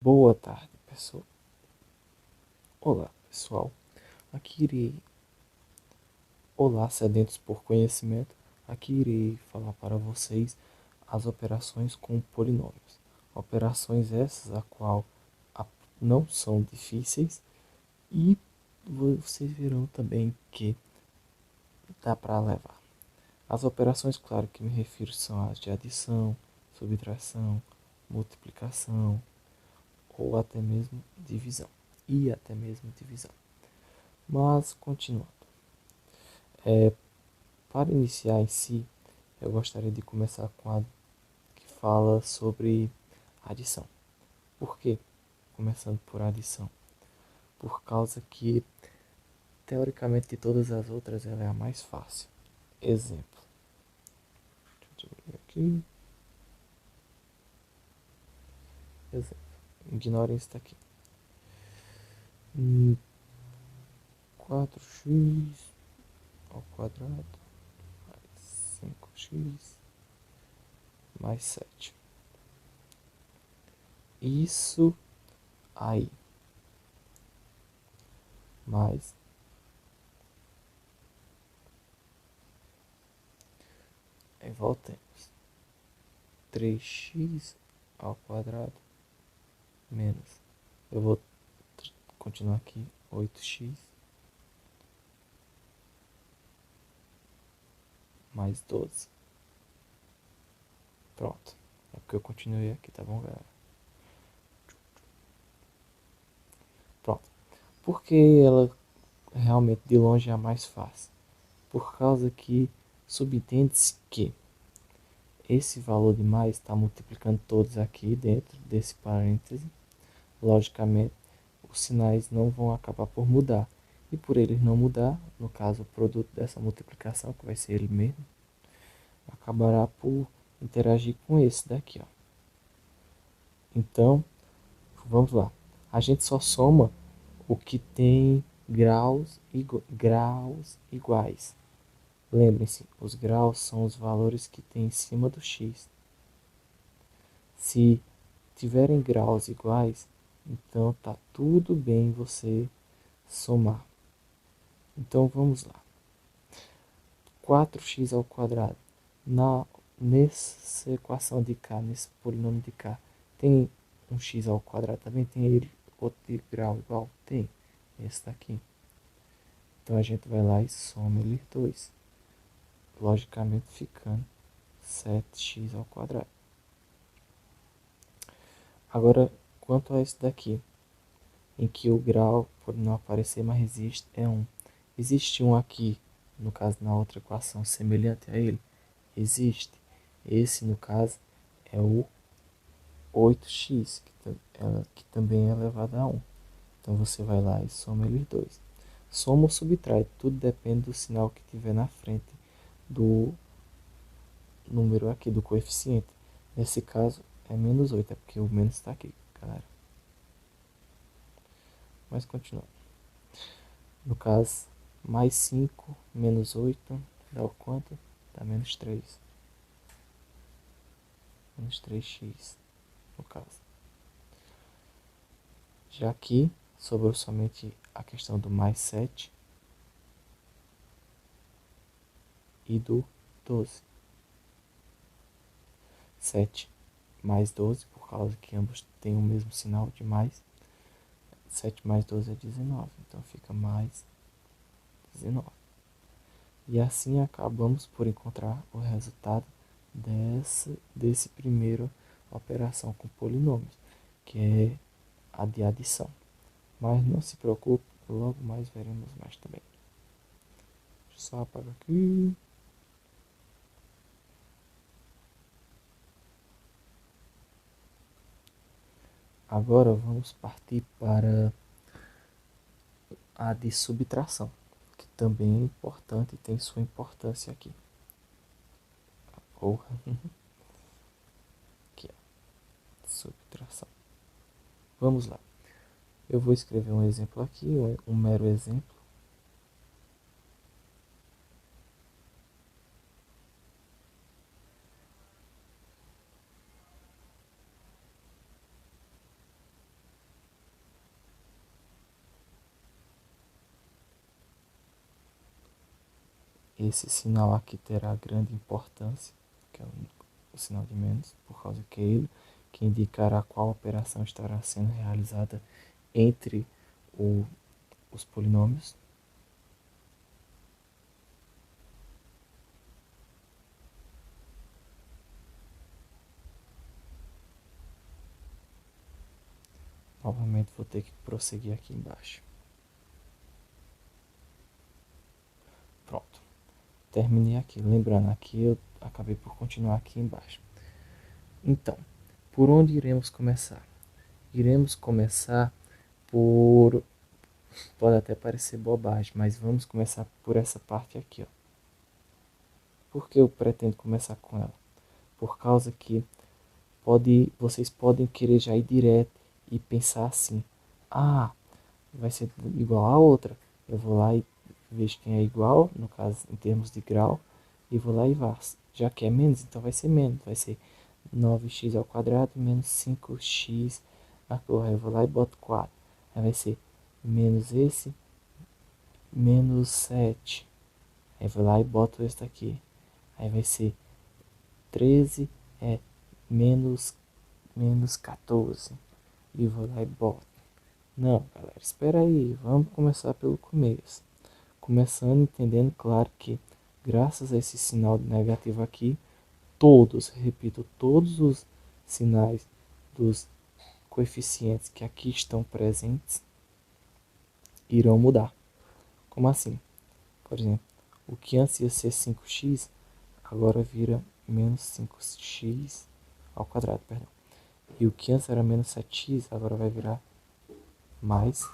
Boa tarde, pessoal. Olá, pessoal. Aqui irei. Olá, sedentos por conhecimento. Aqui irei falar para vocês as operações com polinômios. Operações essas a qual não são difíceis e vocês verão também que dá para levar. As operações, claro que me refiro, são as de adição, subtração, multiplicação ou até mesmo divisão. E até mesmo divisão. Mas, continuando. Para iniciar em si, eu gostaria de começar com a que fala sobre adição. Por quê? Começando por adição. Por causa que, teoricamente, de todas as outras, ela é a mais fácil. Exemplo. Deixa eu ver aqui. Exemplo. Ignorem isso daqui. 4x ao quadrado mais 5x mais 7. Isso aí. Mais aí voltemos. 3x ao quadrado menos. Eu vou continuar aqui. 8x mais 12. Pronto. É porque eu continuei aqui, tá bom, galera? Pronto. Por que ela realmente de longe é a mais fácil? Por causa que subentende-se que esse valor de mais está multiplicando todos aqui dentro desse parêntese. Logicamente, os sinais não vão acabar por mudar. E por eles não mudar, no caso o produto dessa multiplicação, que vai ser ele mesmo, acabará por interagir com esse daqui, ó. Então, vamos lá. A gente só soma o que tem graus iguais. Lembrem-se, os graus são os valores que tem em cima do x. Se tiverem graus iguais, então tá tudo bem você somar. Então vamos lá. 4x ao quadrado. Nessa equação de cá, nesse polinômio de cá, tem um x ao quadrado também? Tem ele outro de grau igual? Tem. Esse daqui. Então a gente vai lá e soma eles dois. Logicamente ficando 7x ao quadrado. Agora, quanto a esse daqui, em que o grau, pode não aparecer, mas existe, é 1. Existe um aqui, no caso na outra equação, semelhante a ele? Existe. Esse, no caso, é o 8x, que também é elevado a 1. Então você vai lá e soma eles dois. Soma ou subtrai, tudo depende do sinal que tiver na frente do número aqui, do coeficiente. Nesse caso é menos 8, é porque o menos está aqui, galera. Mas continuando. No caso, mais 5 menos 8 dá o quanto? Dá menos 3. Menos 3x, no caso. Já aqui, sobrou somente a questão do mais 7 e do 12. 7 mais 12, por causa que ambos têm o mesmo sinal de mais. 7 mais 12 é 19, então fica mais 19. E assim acabamos por encontrar o resultado desse primeiro operação com polinômios, que é a de adição. Mas não se preocupe, logo mais veremos mais também. Deixa eu só apagar aqui. Agora vamos partir para a de subtração, que também é importante e tem sua importância aqui. Porra. Aqui, ó. Subtração. Vamos lá. Eu vou escrever um exemplo aqui, um mero exemplo. esse sinal aqui terá grande importância, que é o sinal de menos, por causa que é ele que indicará qual operação estará sendo realizada entre os polinômios. Novamente vou ter que prosseguir aqui embaixo. Pronto. Terminei aqui. Lembrando, aqui eu acabei por continuar aqui embaixo. Então, por onde iremos começar? Iremos começar por... Pode até parecer bobagem, mas vamos começar por essa parte aqui, ó. Por que eu pretendo começar com ela? Por causa que vocês podem querer já ir direto e pensar assim: ah, vai ser igual a outra. Eu vou lá e vejo quem é igual, no caso em termos de grau, e vou lá e faço. Já que é menos, então vai ser menos. Vai ser 9x ao quadrado menos 5x. Aí eu vou lá e boto 4. Aí vai ser menos esse, menos 7. Aí eu vou lá e boto esse daqui. Aí vai ser 13 é menos 14. E vou lá e boto. Não, galera, espera aí. Vamos começar pelo começo. Começando entendendo, claro, que graças a esse sinal negativo aqui, todos, repito, todos os sinais dos coeficientes que aqui estão presentes irão mudar. Como assim? Por exemplo, o que antes ia ser 5x, agora vira menos 5x ao quadrado, perdão. E o que antes era menos 7x, agora vai virar mais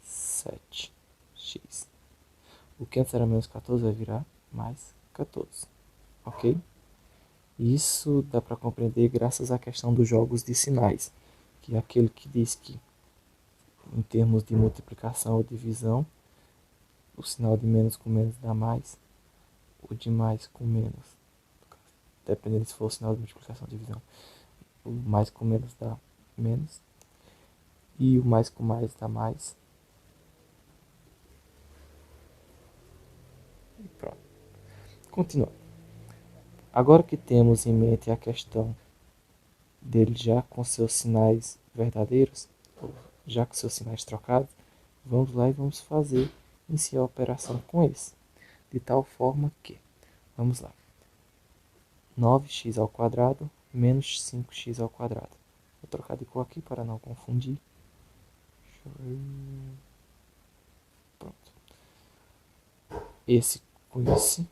7x. O que antes era menos 14 vai virar mais 14. Ok? Isso dá para compreender graças à questão dos jogos de sinais, que é aquele que diz que, em termos de multiplicação ou divisão, o sinal de menos com menos dá mais, o de mais com menos, dependendo se for o sinal de multiplicação ou divisão, o mais com menos dá menos, e o mais com mais dá mais. E pronto. Continuando. Agora que temos em mente a questão dele já com seus sinais verdadeiros, ou já com seus sinais trocados, vamos lá e vamos fazer em si a operação com esse. De tal forma que, vamos lá, 9x ao quadrado menos 5x ao quadrado. Vou trocar de cor aqui para não confundir. Pronto. Esse com esse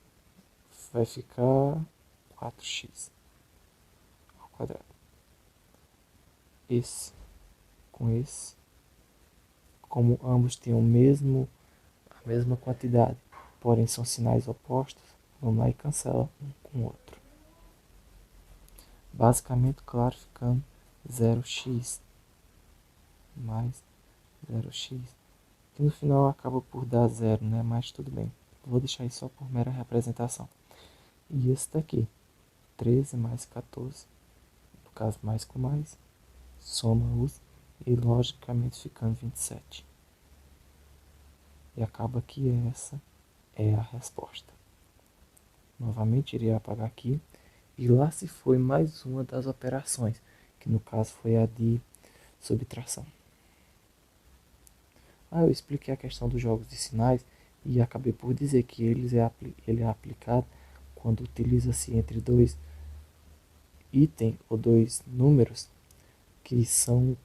vai ficar 4x ao quadrado. Esse com esse, como ambos têm a mesma quantidade, porém são sinais opostos, vamos lá e cancela um com o outro. Basicamente, claro, ficando 0x mais 0x, que no final acaba por dar 0, né? Mas tudo bem, vou deixar isso só por mera representação. E esse daqui, 13 mais 14, no caso mais com mais, soma-os e logicamente ficando 27. E acaba que essa é a resposta. Novamente irei apagar aqui. E lá se foi mais uma das operações, que no caso foi a de subtração. Eu expliquei a questão dos jogos de sinais e acabei por dizer que ele é aplicado quando utiliza-se entre dois itens ou dois números que são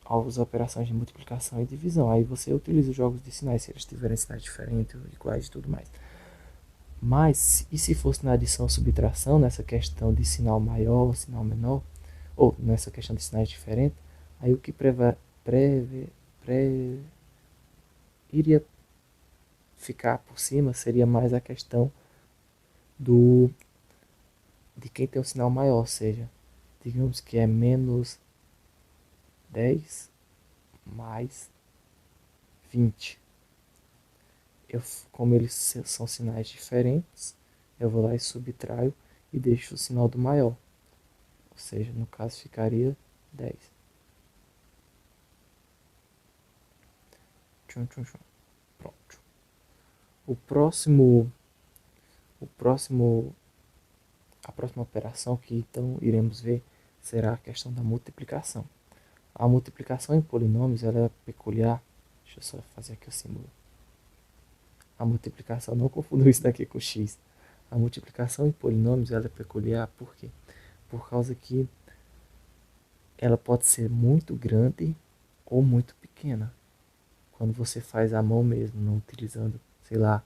as operações de multiplicação e divisão. Aí você utiliza os jogos de sinais, se eles tiverem sinais diferentes, iguais e tudo mais. Mas, e se fosse na adição ou subtração, nessa questão de sinal maior, sinal menor, ou nessa questão de sinais diferentes, aí o que iria ficar por cima seria mais a questão de quem tem o sinal maior, ou seja, digamos que é menos 10 mais 20. Como eles são sinais diferentes, eu vou lá e subtraio e deixo o sinal do maior. Ou seja, no caso ficaria 10. Tchum, tchum, tchum. Pronto. O próximo A próxima operação que então iremos ver será a questão da multiplicação. A multiplicação em polinômios ela é peculiar. Deixa eu só fazer aqui o símbolo. A multiplicação, não confunda isso daqui com x. A multiplicação em polinômios ela é peculiar por quê? Por causa que ela pode ser muito grande ou muito pequena. Quando você faz à mão mesmo, não utilizando, sei lá,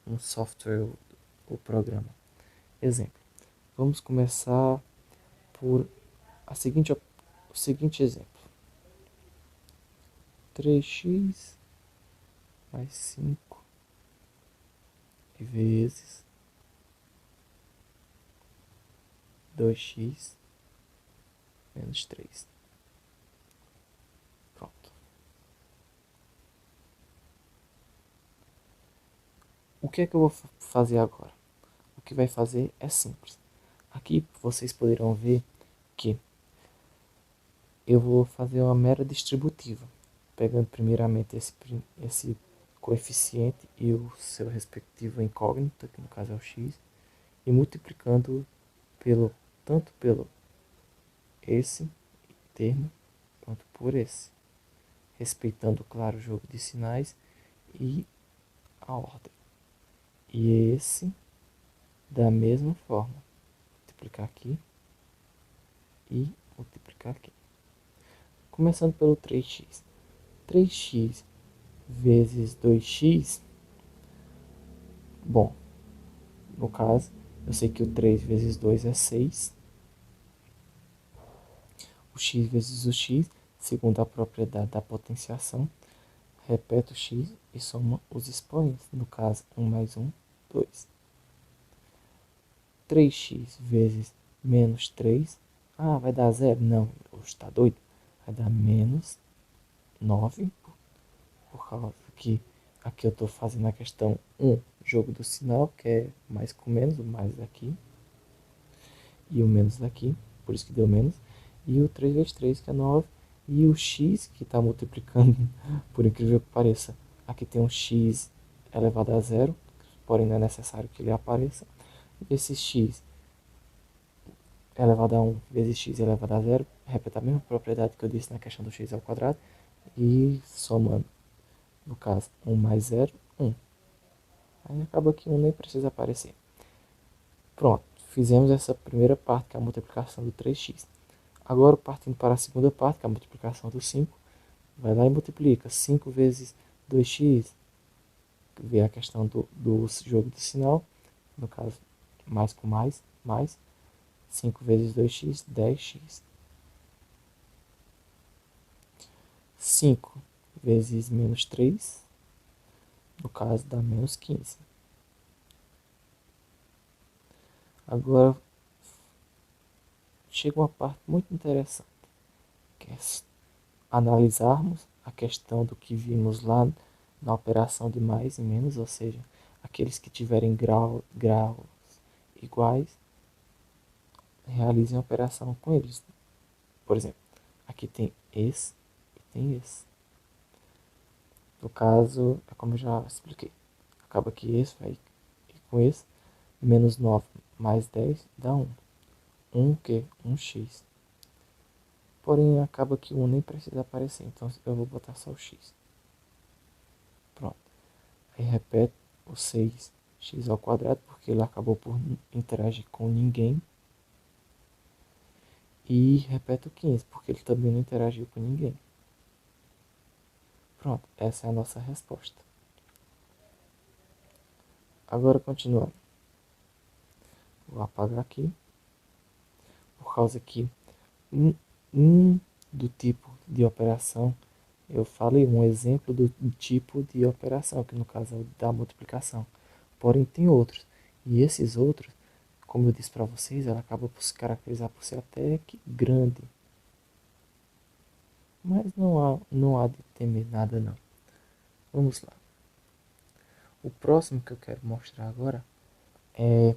um software ou programa. Exemplo. Vamos começar por o seguinte exemplo. 3x mais 5 vezes 2x menos 3. Pronto. O que é que eu vou fazer agora? O que vai fazer é simples. Aqui vocês poderão ver que eu vou fazer uma mera distributiva, pegando primeiramente esse coeficiente e o seu respectivo incógnito, que no caso é o x, e multiplicando tanto pelo esse termo quanto por esse, respeitando, claro, o jogo de sinais e a ordem. E esse, da mesma forma, multiplicar aqui e multiplicar aqui. Começando pelo 3x. 3x vezes 2x, bom, no caso, eu sei que o 3 vezes 2 é 6. O x vezes o x, segundo a propriedade da potenciação, repete o x e soma os expoentes. No caso, 1 mais 1, 2. 3x vezes menos 3. Ah, vai dar 0? Não, está doido. Vai dar menos 9, por causa que aqui eu estou fazendo a questão 1, jogo do sinal, que é mais com menos, o mais daqui, e o menos daqui, por isso que deu menos, e o 3 vezes 3, que é 9, e o x, que está multiplicando, por incrível que pareça, aqui tem um x elevado a zero, porém não é necessário que ele apareça, esse x elevado a 1 vezes x elevado a zero, repete a mesma propriedade que eu disse na questão do x ao quadrado, e somando, no caso, 1 mais 0, 1. Aí acaba que 1 nem precisa aparecer. Pronto, fizemos essa primeira parte, que é a multiplicação do 3x. Agora, partindo para a segunda parte, que é a multiplicação do 5, vai lá e multiplica 5 vezes 2x, vê a questão do jogo do sinal, no caso, mais com mais, 5 vezes 2x, 10x. 5 vezes menos 3, no caso dá menos 15. Agora, chega uma parte muito interessante, que é analisarmos a questão do que vimos lá na operação de mais e menos, ou seja, aqueles que tiverem graus iguais, realizem a operação com eles. Por exemplo, aqui tem esse e tem esse. No caso, é como eu já expliquei. Acaba que esse vai ir com esse. Menos 9 mais 10 dá 1. 1 que? 1x. Porém, acaba que o 1 nem precisa aparecer. Então, eu vou botar só o x. Pronto. Aí repete o 6x ao quadrado, porque ele acabou por interagir com ninguém. E repete o 15, porque ele também não interagiu com ninguém. Pronto, essa é a nossa resposta. Agora, continuando. Vou apagar aqui, por causa que um do tipo de operação, eu falei um exemplo do tipo de operação, que no caso é o da multiplicação. Porém, tem outros. E esses outros, como eu disse para vocês, ela acaba por se caracterizar por ser até que grande. Mas não há de temer nada não. Vamos lá. O próximo que eu quero mostrar agora é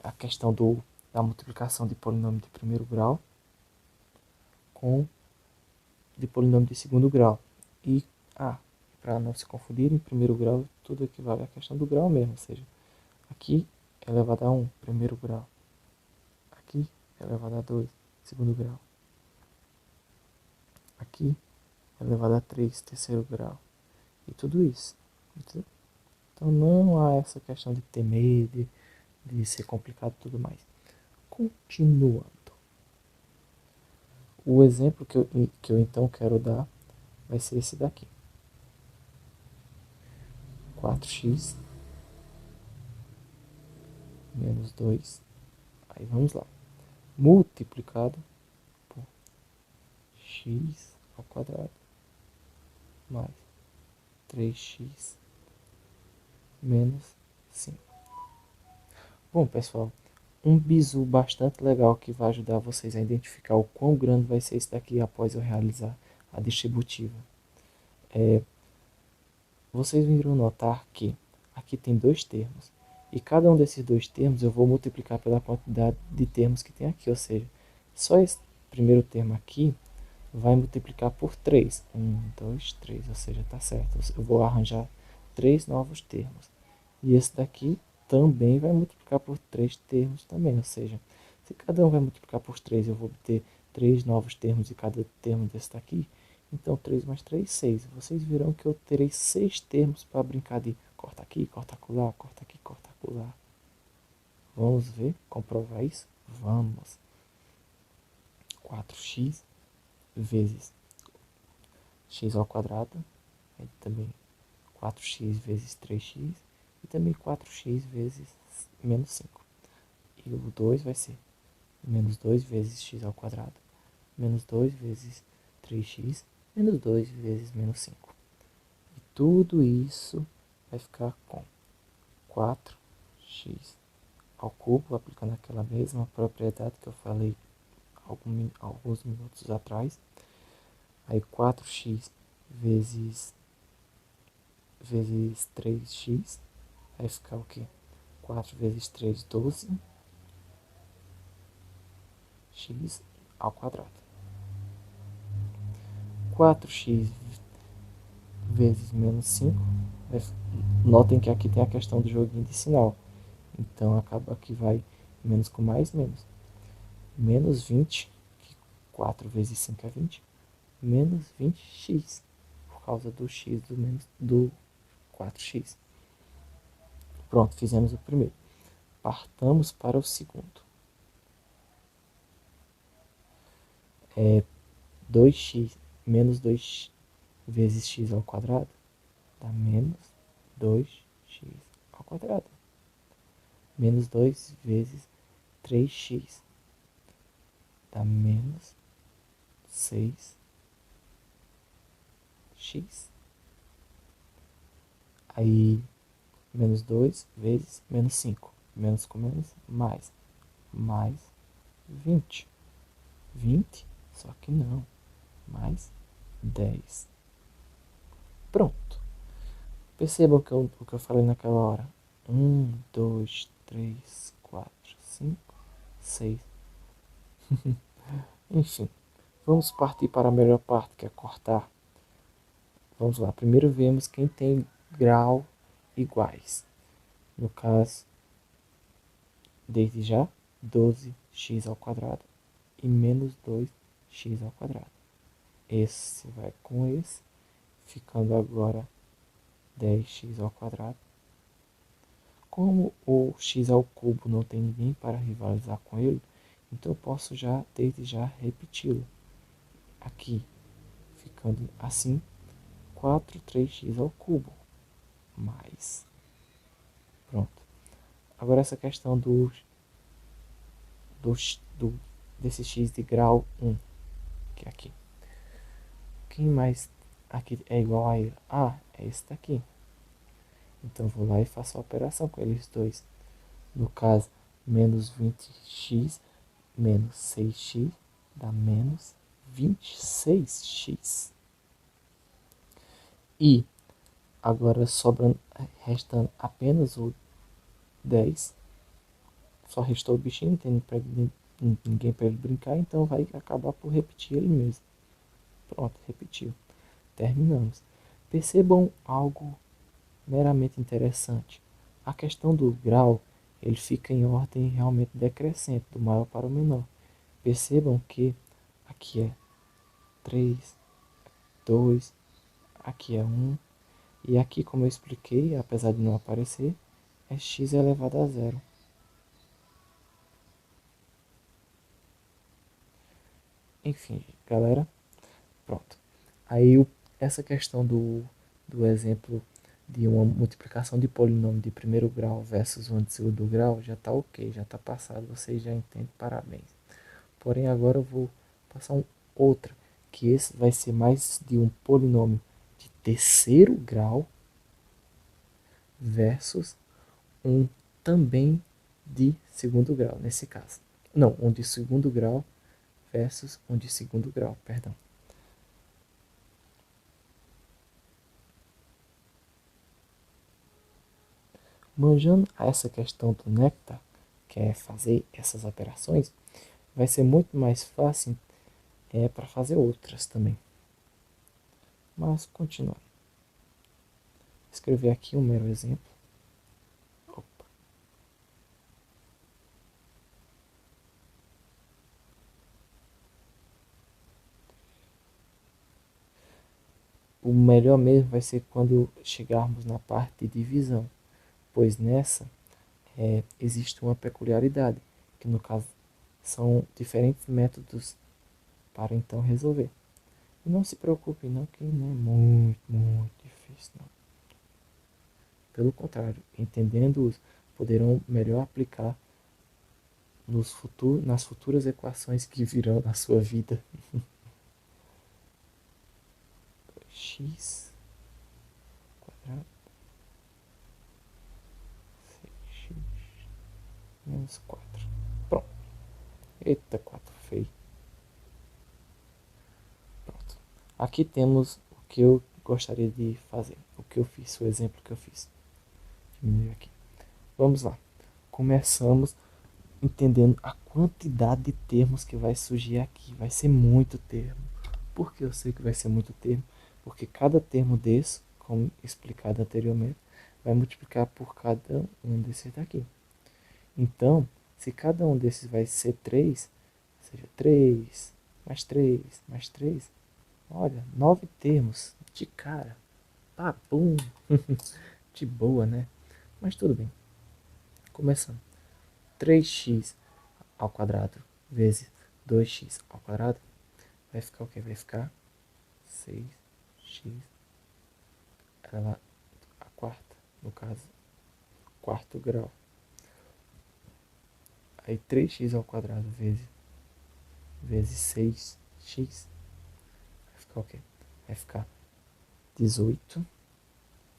a questão da multiplicação de polinômio de primeiro grau com de polinômio de segundo grau. E, para não se confundir, em primeiro grau tudo equivale à questão do grau mesmo, ou seja, aqui elevado a 1, primeiro grau. Aqui, elevado a 2, segundo grau. Aqui, elevado a 3, terceiro grau. E tudo isso. Então não há essa questão de ter medo, de ser complicado e tudo mais. Continuando. O exemplo que eu então quero dar vai ser esse daqui. 4x menos 2. Aí vamos lá. Multiplicado por x ao quadrado mais 3x menos 5. Bom, pessoal, um bizu bastante legal que vai ajudar vocês a identificar o quão grande vai ser isso daqui após eu realizar a distributiva. Vocês irão notar que aqui tem dois termos. E cada um desses dois termos eu vou multiplicar pela quantidade de termos que tem aqui. Ou seja, só esse primeiro termo aqui vai multiplicar por 3. 1, 2, 3. Ou seja, está certo. Eu vou arranjar 3 novos termos. E esse daqui também vai multiplicar por 3 termos também. Ou seja, se cada um vai multiplicar por 3, eu vou obter 3 novos termos e cada termo desse daqui. Então, 3 mais 3, 6. Vocês verão que eu terei 6 termos para brincar de corta aqui, corta acolá, corta aqui, corta acolá. Vamos ver, comprovar isso? Vamos. 4x vezes x ao quadrado. Aí também 4x vezes 3x. E também 4x vezes menos 5. E o 2 vai ser menos 2 vezes x ao quadrado. Menos 2 vezes 3x. Menos 2 vezes menos 5. E tudo isso vai ficar com 4x ao cubo, aplicando aquela mesma propriedade que eu falei alguns minutos atrás. Aí 4x vezes 3x vai ficar o quê? 4 vezes 3, 12 x ao quadrado. 4x vezes menos 5. Notem que aqui tem a questão do joguinho de sinal. Então acaba que vai menos com mais, menos. Menos 20, que 4 vezes 5 é 20. Menos 20x, por causa do x do 4x. Pronto, fizemos o primeiro. Partamos para o segundo. 2x menos 2 vezes x ao quadrado dá menos 2x ao quadrado. Menos 2 vezes 3x dá menos 6x. Aí, menos 2 vezes menos 5. Menos com menos, mais. Mais 20. 20, só que não. Mais 10. Pronto. Percebam o que eu falei naquela hora. 1, 2, 3, 4, 5, 6. Enfim, vamos partir para a melhor parte, que é cortar. Vamos lá. Primeiro vemos quem tem grau iguais. No caso, desde já, 12x ao quadrado e menos 2x ao quadrado. Esse vai com esse, ficando agora 10x ao quadrado. Como o x ao cubo não tem ninguém para rivalizar com ele, então eu posso já, desde já, repeti-lo. Aqui, ficando assim, 4, 3x ao cubo. Mais. Pronto. Agora essa questão desse x de grau 1, que é aqui. Quem mais aqui é igual a ele? Ah, é esse daqui. Então vou lá e faço a operação com eles dois. No caso, menos 20x menos 6x dá menos 26x. E agora restando apenas o 10. Só restou o bichinho, não tem ninguém para ele brincar, então vai acabar por repetir ele mesmo. Pronto, repetiu. Terminamos. Percebam algo meramente interessante. A questão do grau ele fica em ordem realmente decrescente, do maior para o menor. Percebam que aqui é 3, 2, aqui é 1, e aqui, como eu expliquei, apesar de não aparecer, é x elevado a zero. Enfim, galera, pronto. Aí essa questão do exemplo de uma multiplicação de polinômio de primeiro grau versus um de segundo grau já está ok, já está passado, vocês já entendem, parabéns. Porém, agora eu vou passar outra, que esse vai ser mais de um polinômio de terceiro grau versus um também de segundo grau, nesse caso. Não, um de segundo grau versus um de segundo grau, perdão. Manjando essa questão do néctar, que é fazer essas operações, vai ser muito mais fácil para fazer outras também. Mas, continuando. Escrever aqui um mero exemplo. Opa. O melhor mesmo vai ser quando chegarmos na parte de divisão, pois nessa existe uma peculiaridade, que no caso são diferentes métodos para então resolver. E não se preocupe não, que não é muito difícil não. Pelo contrário, entendendo-os, poderão melhor aplicar nas futuras equações que virão na sua vida. X quadrado 6x menos 4. Pronto. Eita, 4 feio. Pronto. Aqui temos o que eu gostaria de fazer. O que eu fiz, o exemplo que eu fiz. Diminuir aqui. Vamos lá. Começamos entendendo a quantidade de termos que vai surgir aqui. Vai ser muito termo. Por que eu sei que vai ser muito termo? Porque cada termo desse, como explicado anteriormente, vai multiplicar por cada um desses daqui. Então, se cada um desses vai ser 3, seja 3, mais 3, olha, 9 termos de cara. Papum! De boa, né? Mas tudo bem. Começando. 3x ao quadrado vezes 2x ao quadrado vai ficar o quê? Vai ficar 6x elevado a quarta, no caso, quarto grau. Aí 3x ao quadrado vezes 6x vai ficar o quê? Vai ficar 18, no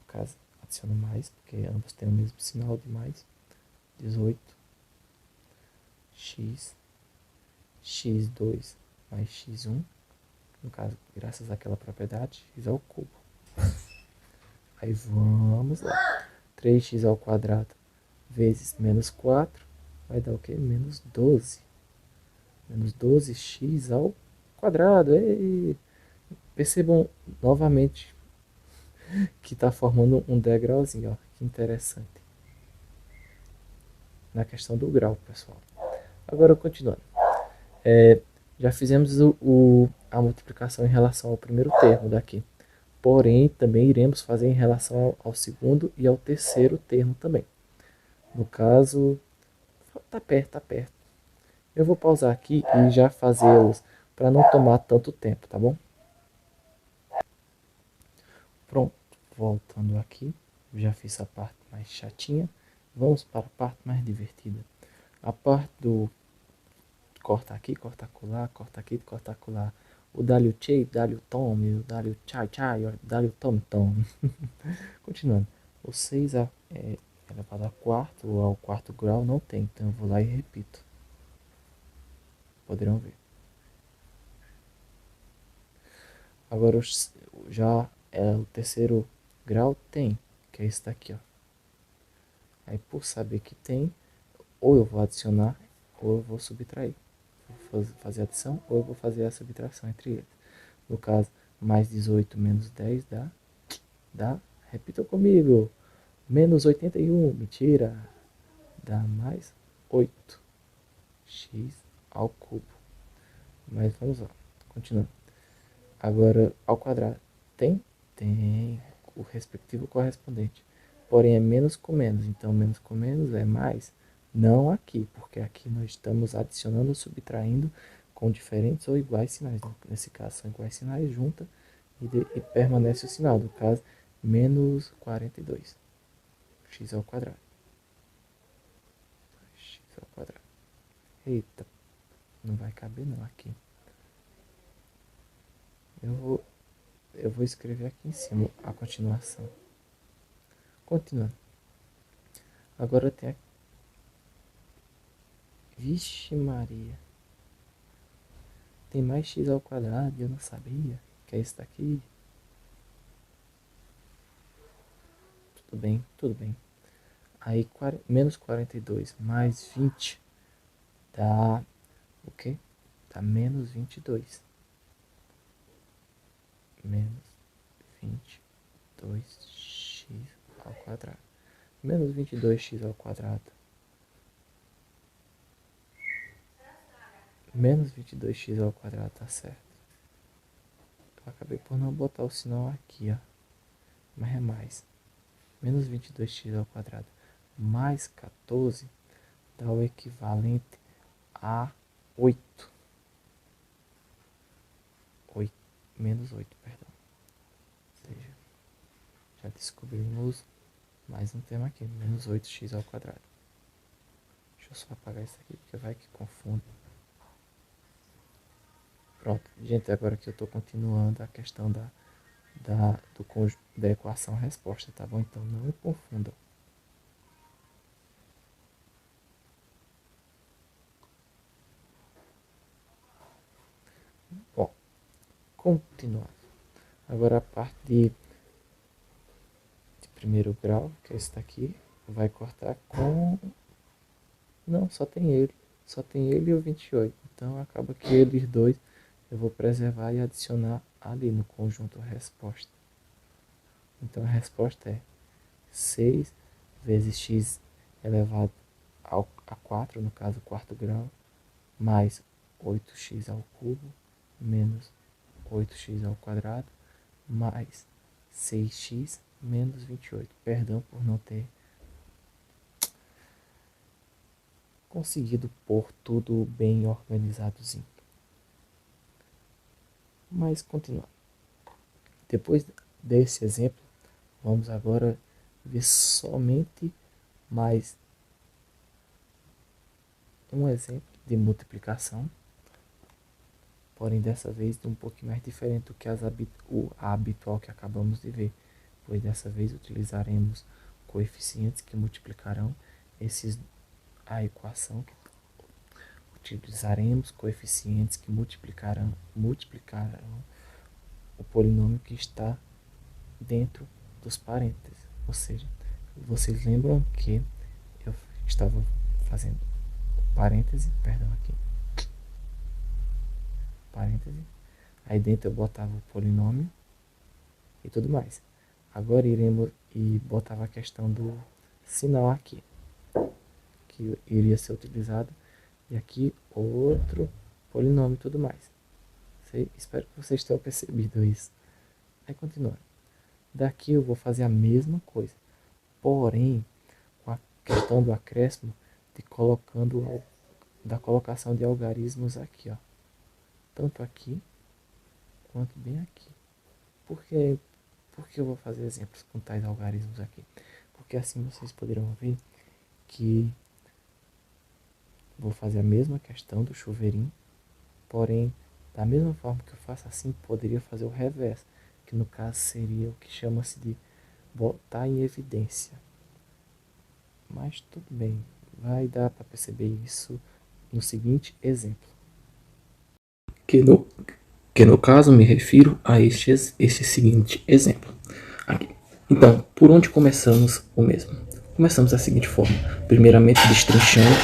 caso, adiciono mais, porque ambos têm o mesmo sinal de mais. 18x, x2 mais x1, no caso, graças àquela propriedade, x ao cubo. Aí vamos lá. 3x ao quadrado vezes menos 4 vai dar o quê? Menos 12. Menos 12x ao quadrado. E percebam novamente que está formando um degrauzinho. Ó. Que interessante. Na questão do grau, pessoal. Agora, continuando. Já fizemos a multiplicação em relação ao primeiro termo daqui. Porém, também iremos fazer em relação ao segundo e ao terceiro termo também. No caso, tá perto, tá perto. Eu vou pausar aqui e já fazê-los para não tomar tanto tempo, tá bom? Pronto, voltando aqui, já fiz a parte mais chatinha. Vamos para a parte mais divertida. A parte do corta aqui, corta acolá, corta aqui, corta acolá. O dá-lhe o tchê, dá-lhe o tome, o dá-lhe o tchai tchai, dá-lhe o tom tom. Continuando. O 6 elevado a quarto ou ao quarto grau não tem, então eu vou lá e repito. Poderão ver. Agora já o terceiro grau tem, que é esse daqui, ó. Aí por saber que tem, ou eu vou adicionar, ou eu vou subtrair. Vou fazer adição, ou eu vou fazer a subtração entre eles. No caso, mais 18 menos 10 dá, repita comigo, menos 81, mentira, dá mais 8x ao cubo. Mas vamos lá, continuando. Agora, ao quadrado. Tem? Tem o respectivo correspondente. Porém, é menos com menos. Então, menos com menos é mais. Não aqui, porque aqui nós estamos adicionando ou subtraindo com diferentes ou iguais sinais. Nesse caso, são iguais sinais, junta e permanece o sinal. No caso, menos 42. X ao quadrado. X ao quadrado. Eita, não vai caber não aqui. Eu vou escrever aqui em cima a continuação. Continuando. Agora tem a... Vixe Maria. Tem mais x ao quadrado e eu não sabia que é isso daqui. Tudo bem, tudo bem. Aí menos 42 mais 20 dá o quê? Dá menos 22. Menos 22x ao quadrado. Menos 22x ao quadrado. Menos 22x ao quadrado, tá certo. Eu acabei por não botar o sinal aqui, ó. Mas é mais. Menos 22x ao quadrado mais 14 dá o equivalente a 8. Menos 8, perdão. Ou seja, já descobrimos mais um tema aqui. Menos 8x ao quadrado. Deixa eu só apagar isso aqui, porque vai que confunde. Pronto, gente, agora que eu estou continuando a questão da equação resposta, tá bom? Então não confundam. Bom, continuando. Agora a parte de primeiro grau, que é esse daqui, vai cortar com... Não, só tem ele. Só tem ele e o 28. Então acaba que eles dois eu vou preservar e adicionar ali no conjunto resposta. Então a resposta é 6 vezes x elevado a 4, no caso quarto grau, mais 8x ao cubo, menos 8x ao quadrado, mais 6x menos 28. Perdão por não ter conseguido pôr tudo bem organizadozinho. Mas continuando. Depois desse exemplo, vamos agora ver somente mais um exemplo de multiplicação, porém dessa vez um pouquinho mais diferente do que a habitual que acabamos de ver, pois dessa vez utilizaremos coeficientes que multiplicarão a equação, utilizaremos coeficientes que multiplicarão o polinômio que está dentro dos parênteses. Ou seja, vocês lembram que eu estava fazendo parêntese, aí dentro eu botava o polinômio e tudo mais. Agora iremos e botava a questão do sinal aqui, que iria ser utilizado, e aqui outro polinômio e tudo mais. Espero que vocês tenham percebido isso. Aí continuando. Daqui eu vou fazer a mesma coisa, porém com a questão do acréscimo da colocação de algarismos aqui, ó. Tanto aqui quanto bem aqui. Por que eu vou fazer exemplos com tais algarismos aqui? Porque assim vocês poderão ver que vou fazer a mesma questão do chuveirinho, porém da mesma forma que eu faço assim, poderia fazer o reverso, que no caso seria o que chama-se de botar em evidência. Mas tudo bem, vai dar para perceber isso no seguinte exemplo. Que no caso me refiro a este seguinte exemplo. Aqui. Então, por onde começamos o mesmo? Começamos da seguinte forma. Primeiramente destrinchando,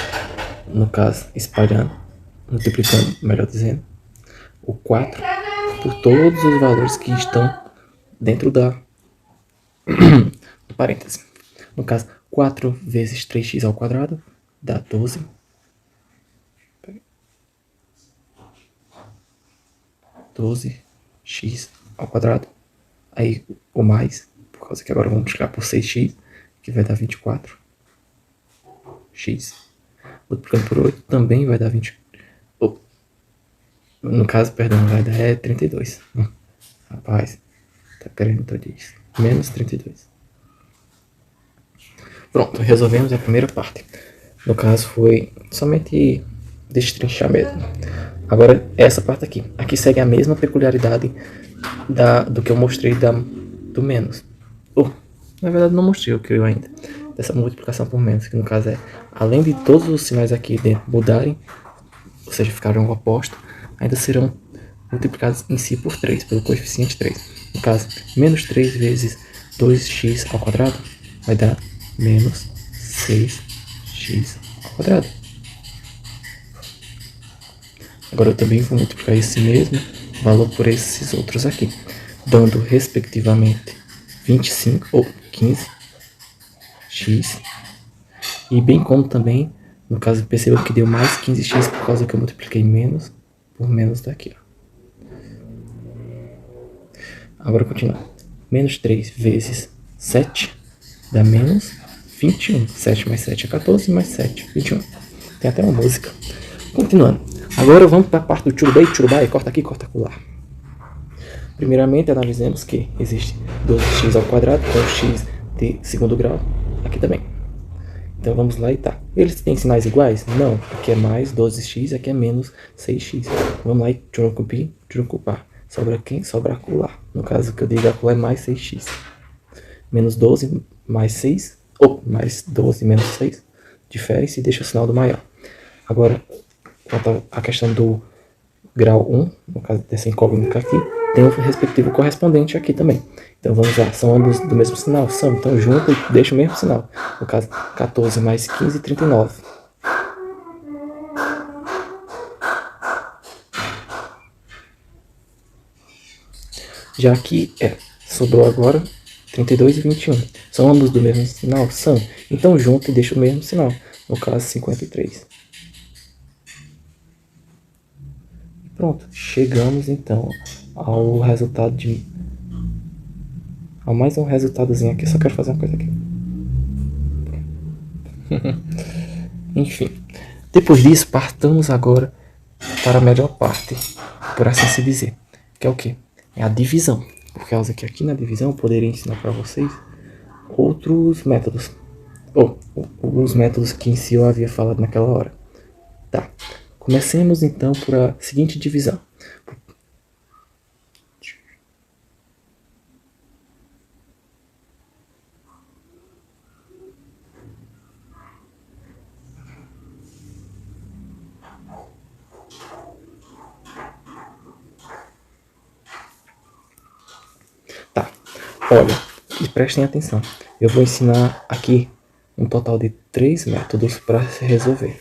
no caso espalhando, multiplicando, melhor dizendo, o 4 por todos os valores que estão dentro do parêntese. No caso, 4 vezes 3x ao quadrado dá 12. 12x ao quadrado. Aí o mais, por causa que agora vamos multiplicar por 6x, que vai dar 24x. Multiplicando por 8 também vai dar 20. Oh, no caso, perdão, vai dar 32. Rapaz, tá querendo tudo isso. Menos 32. Pronto, resolvemos a primeira parte. No caso foi somente destrinchar mesmo. Agora essa parte aqui. Aqui segue a mesma peculiaridade do que eu mostrei do menos. Na verdade não mostrei o que eu ainda. Dessa multiplicação por menos, que no caso é, além de todos os sinais aqui dentro mudarem, ou seja, ficarem opostos, ainda serão multiplicados em si por 3, pelo coeficiente 3. No caso, menos 3 vezes 2x ao quadrado vai dar menos 6x ao quadrado. Agora eu também vou multiplicar esse mesmo valor por esses outros aqui, dando respectivamente 25 ou 15x, e bem como também, no caso, perceba que deu mais 15x por causa que eu multipliquei menos por menos daqui. Agora continuar. Menos 3 vezes 7 dá menos 21. 7 mais 7 é 14, mais 7, 21. Tem até uma música. Continuando. Agora vamos para a parte do tchurubei, corta aqui, corta acolá. Primeiramente, analisemos que existe 12x ao quadrado com x de segundo grau aqui também. Então vamos lá e tá. Eles têm sinais iguais? Não. Aqui é mais 12x, aqui é menos 6x. Vamos lá e tchurucupá. Sobra quem? Sobra acolá. No caso que eu digo acolá é mais 6x. Menos 12 mais 6, ou mais 12 menos 6, difere-se e deixa o sinal do maior. Agora, quanto à questão do grau 1, no caso dessa incógnita aqui, tem o respectivo correspondente aqui também. Então vamos lá, são ambos do mesmo sinal? São, então junto e deixa o mesmo sinal. No caso, 14 mais 15, 39. Já aqui sobrou agora 32 e 21. São ambos do mesmo sinal? São. Então junto e deixa o mesmo sinal. No caso, 53. Pronto, chegamos então ao resultado ao mais um resultadozinho aqui. Só quero fazer uma coisa aqui. Enfim, depois disso, partamos agora para a melhor parte, por assim se dizer, que é o quê? É a divisão. Por causa que aqui na divisão eu poderia ensinar para vocês outros métodos, ou os métodos que em si eu havia falado naquela hora. Tá, comecemos então por a seguinte divisão. Tá, olha, e prestem atenção. Eu vou ensinar aqui um total de 3 métodos para se resolver.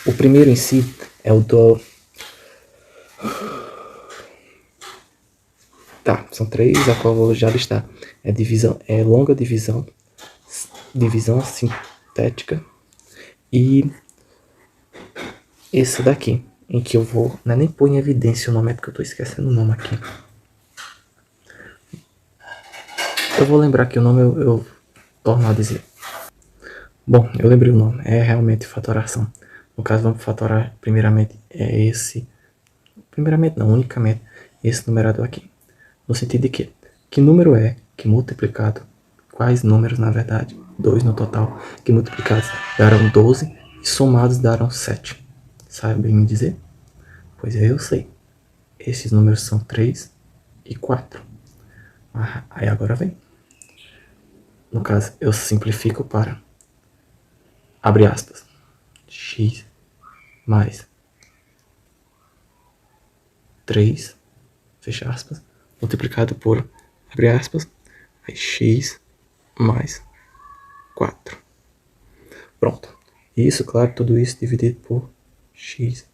O primeiro em si é o do... Tá, são 3, a qual eu vou já listar. É longa divisão, divisão sintética e esse daqui, em que eu vou... Não é nem pôr em evidência o nome, é porque eu estou esquecendo o nome aqui. Eu vou lembrar que o nome eu torno a dizer. Bom, eu lembrei o nome, é realmente fatoração. No caso, vamos fatorar primeiramente unicamente esse numerador aqui. No sentido de que número é que multiplicado, quais números na verdade, 2 no total, que multiplicados darão 12 e somados darão 7. Sabe me dizer? Pois eu sei. Esses números são 3 e 4. Aí agora vem. No caso, eu simplifico para, abre aspas, x mais 3, fecha aspas, multiplicado por, abre aspas, aí x mais 4. Pronto. Isso, claro, tudo isso dividido por x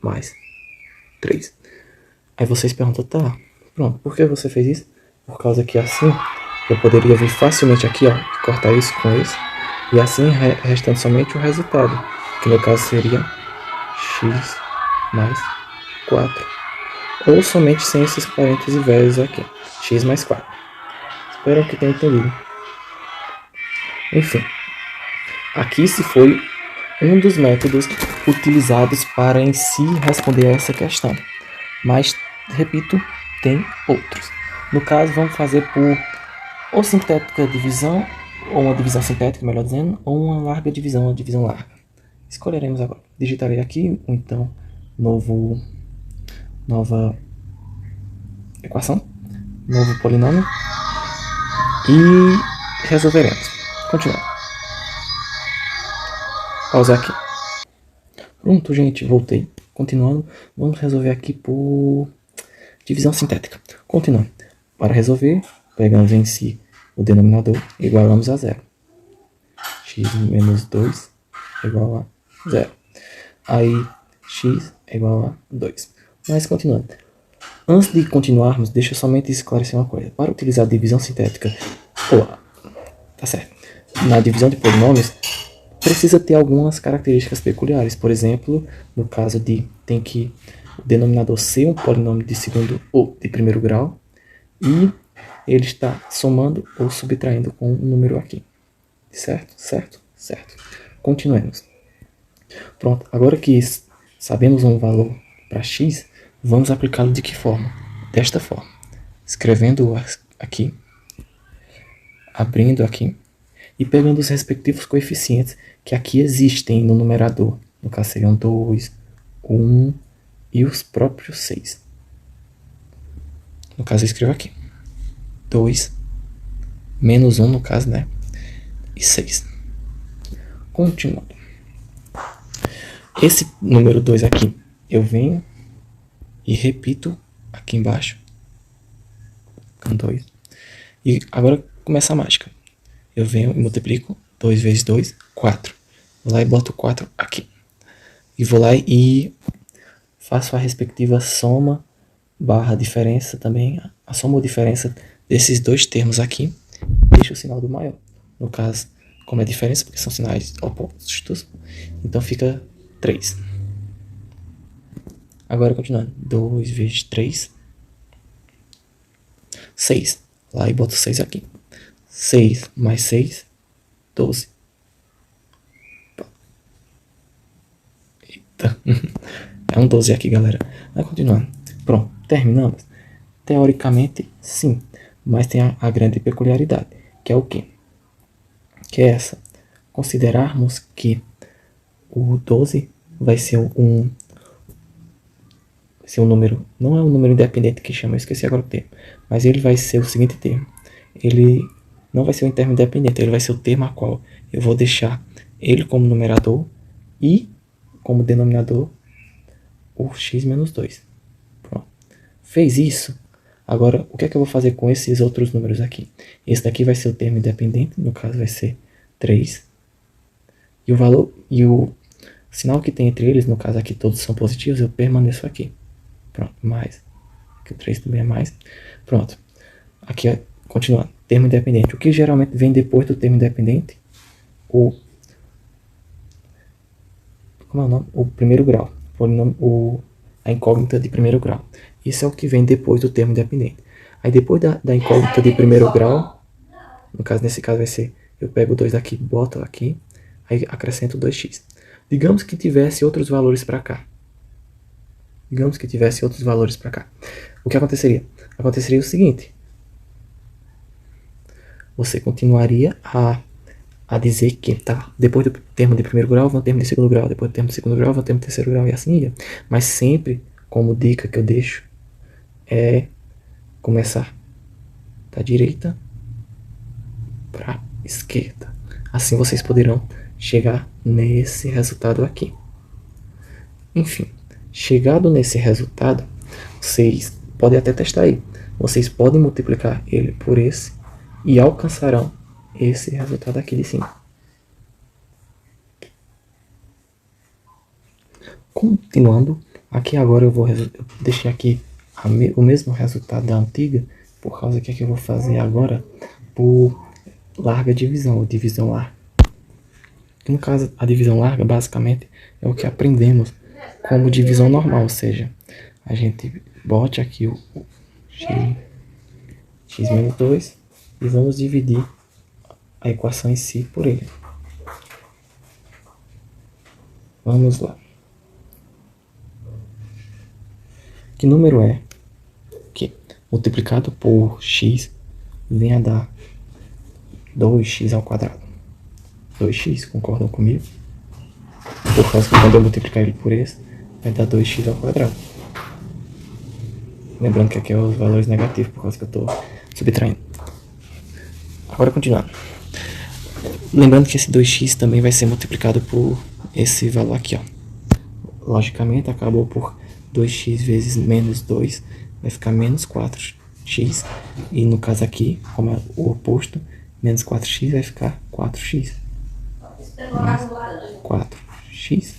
mais 3. Aí vocês perguntam, tá, pronto, por que você fez isso? Por causa que assim, eu poderia vir facilmente aqui, ó, cortar isso com esse, E assim restando somente o resultado, que no caso seria x mais 4. Ou somente sem esses parênteses velhos aqui, x mais 4. Espero que tenha entendido. Enfim, aqui se foi um dos métodos utilizados para em si responder a essa questão. Mas, repito, tem outros. No caso, vamos fazer por ou sintética divisão, ou uma divisão sintética, melhor dizendo, ou uma larga divisão, uma divisão larga. Escolheremos agora. Digitarei aqui, então, nova equação, novo polinômio, e resolveremos. Continuando. Pausar aqui. Pronto, gente, voltei. Continuando, vamos resolver aqui por divisão sintética. Continuando. Para resolver, pegamos em si o denominador e igualamos a zero. X menos 2 é igual a 0. Aí, x é igual a 2. Mas continuando. Antes de continuarmos, deixa eu somente esclarecer uma coisa. Para utilizar a divisão sintética, tá certo, na divisão de polinômios, precisa ter algumas características peculiares. Por exemplo, no caso de tem que o denominador ser um polinômio de segundo ou de primeiro grau e ele está somando ou subtraindo com um número aqui. Certo? Certo? Certo. Continuemos. Pronto, agora que sabemos um valor para x, vamos aplicá-lo de que forma? Desta forma. Escrevendo aqui, abrindo aqui e pegando os respectivos coeficientes que aqui existem no numerador. No caso seriam 2, 1 e os próprios 6. No caso eu escrevo aqui. 2 menos 1 no caso, né? E 6. Continuando. Esse número 2 aqui, eu venho e repito aqui embaixo. Com 2. E agora começa a mágica. Eu venho e multiplico 2 vezes 2, 4. Vou lá e boto 4 aqui. E vou lá e faço a respectiva soma barra diferença também. A soma ou diferença desses dois termos aqui. Deixo o sinal do maior. No caso, como é diferença, porque são sinais opostos, então fica 3. Agora continuando. 2 vezes 3. 6. Lá e boto 6 aqui. 6 mais 6, 12. Eita. É um 12 aqui, galera. Vai continuando. Pronto, terminamos. Teoricamente, sim. Mas tem a grande peculiaridade. Que é o quê? Que é essa. Considerarmos que o 12 vai ser um número, não é um número independente que chama, eu esqueci agora o termo, mas ele vai ser o seguinte termo. Ele não vai ser um termo independente, ele vai ser o termo a qual eu vou deixar ele como numerador e como denominador o x menos 2. Pronto. Fez isso. Agora, o que é que eu vou fazer com esses outros números aqui? Esse daqui vai ser o termo independente, no caso vai ser 3. E o valor e o sinal que tem entre eles, no caso aqui todos são positivos, eu permaneço aqui. Pronto, mais. Aqui o 3 também é mais. Pronto. Aqui, continuando. Termo independente. O que geralmente vem depois do termo independente? Como é o nome? O primeiro grau. A incógnita de primeiro grau. Isso é o que vem depois do termo independente. Aí depois da incógnita de primeiro grau, nesse caso vai ser, eu pego o 2 daqui, boto aqui, aí acrescento 2x. Digamos que tivesse outros valores para cá. O que aconteceria? Aconteceria o seguinte. Você continuaria a dizer que tá, depois do termo de primeiro grau, vem o termo de segundo grau, depois do termo de segundo grau, vem o termo de terceiro grau, e assim ia. Mas sempre, como dica que eu deixo, é começar da direita para esquerda. Assim vocês poderão chegar nesse resultado aqui. Enfim, chegado nesse resultado, vocês podem até testar aí. Vocês podem multiplicar ele por esse e alcançarão esse resultado aqui de cima. Continuando, aqui agora eu vou deixar aqui o mesmo resultado da antiga, por causa que eu vou fazer agora por larga divisão, ou divisão larga. No caso, a divisão larga, basicamente, é o que aprendemos como divisão normal, ou seja, a gente bote aqui o x menos 2 e vamos dividir a equação em si por ele. Vamos lá. Que número é que, multiplicado por x, vem a dar 2x ao quadrado? 2x, concordam comigo? Por causa que quando eu multiplicar ele por esse, vai dar 2x ao quadrado. Lembrando que aqui é os valores negativos, por causa que eu estou subtraindo. Agora, continuando. Lembrando que esse 2x também vai ser multiplicado por esse valor aqui, ó. Logicamente, acabou por 2x vezes menos 2, vai ficar menos 4x. E no caso aqui, como é o oposto, menos 4x vai ficar 4x. Mais 4x.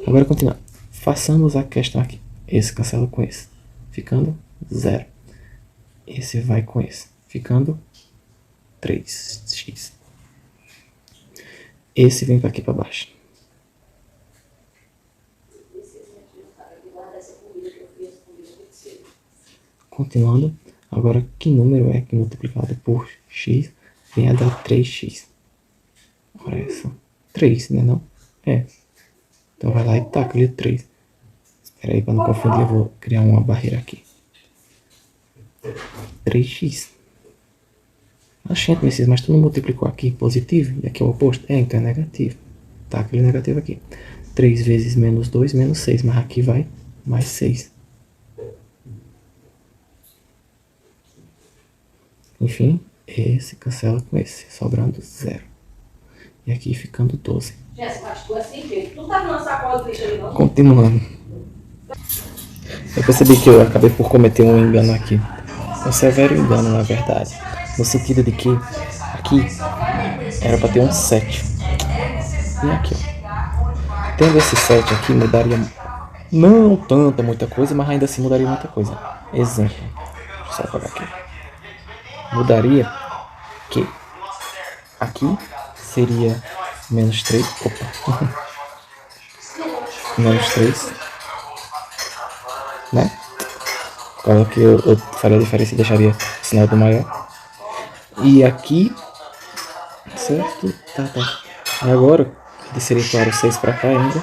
Agora, continuando. Façamos a questão aqui. Esse cancela com esse, ficando 0. Esse vai com esse, ficando 3x. Esse vem para aqui para baixo. Continuando, agora que número é que multiplicado por x vem a dar 3x? Ora, é só 3, né não? É. Então vai lá e taca ali 3. Espera aí, para não confundir, eu vou criar uma barreira aqui. 3x. Oxente, Messias, mas tu não multiplicou aqui positivo? E aqui é o oposto? É, então é negativo. Tá, aquele negativo aqui. 3 vezes menos 2, menos 6. Mas aqui vai mais 6. Enfim, esse cancela com esse, sobrando 0. E aqui ficando 12. Continuando. Eu percebi que eu acabei por cometer um engano aqui. Um severo engano, na verdade. No sentido de que aqui era para ter um 7. E aqui, ó. Tendo esse 7 aqui, mudaria não muita coisa, mas ainda assim mudaria muita coisa. Exemplo. Deixa eu só apagar aqui. Mudaria que aqui seria menos 3. Opa. Menos 3. Né? Claro que eu faria a diferença e deixaria o sinal do maior. E aqui, certo? Tá. Agora, desceria, claro, 6 para cá ainda.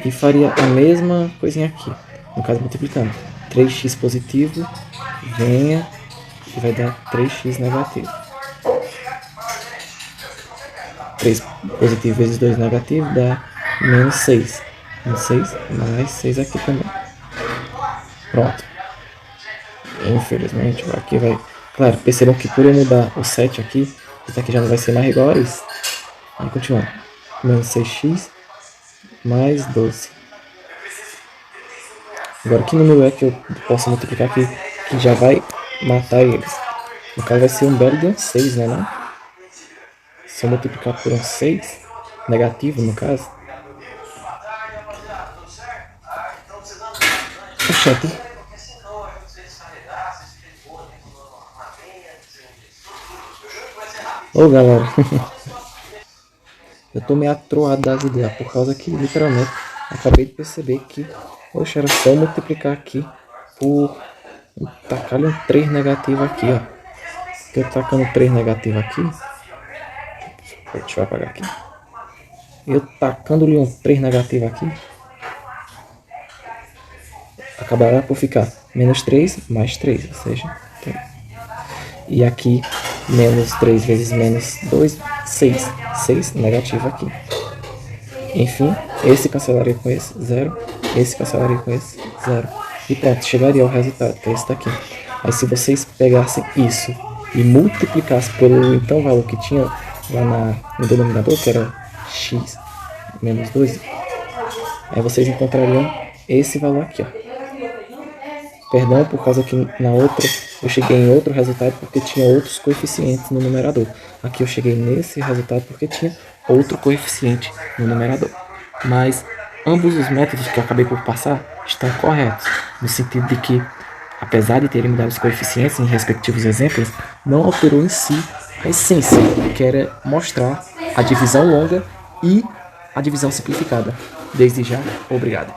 E faria a mesma coisinha aqui. No caso, multiplicando. 3x positivo, venha e vai dar 3x negativo. 3 positivo vezes 2 negativo dá menos 6. Menos 6, mais 6 aqui também. Pronto. Infelizmente, aqui vai... Claro, percebam que por eu mudar o 7 aqui, isso aqui já não vai ser mais igual a isso. Aí, continuando. Menos 6x mais 12. Agora, que número é que eu posso multiplicar aqui que já vai matar eles? No caso, vai ser um belo de um 6, né, não? Se eu multiplicar por um 6, negativo, no caso. Oxente. Ô, galera. Eu tô meio atroado das ideias, por causa que, literalmente, acabei de perceber que, poxa, era só multiplicar aqui por... tacar-lhe um 3 negativo aqui, ó. Porque eu tacando 3 negativo aqui... Deixa eu apagar aqui. Eu tacando-lhe um 3 negativo aqui... acabará por ficar menos 3 mais 3, ou seja... 3. E aqui, menos 3 vezes menos 2, 6. 6 negativo aqui. Enfim, esse cancelaria com esse, 0. Esse cancelaria com esse, 0. E pronto, chegaria ao resultado, que é esse daqui. Aí se vocês pegassem isso e multiplicassem pelo então valor que tinha lá no denominador, que era x menos 2, aí vocês encontrariam esse valor aqui, ó. Perdão, por causa que na outra eu cheguei em outro resultado porque tinha outros coeficientes no numerador. Aqui eu cheguei nesse resultado porque tinha outro coeficiente no numerador. Mas ambos os métodos que eu acabei por passar estão corretos, no sentido de que, apesar de terem mudado os coeficientes em respectivos exemplos, não alterou em si a essência, que era mostrar a divisão longa e a divisão simplificada. Desde já, obrigado.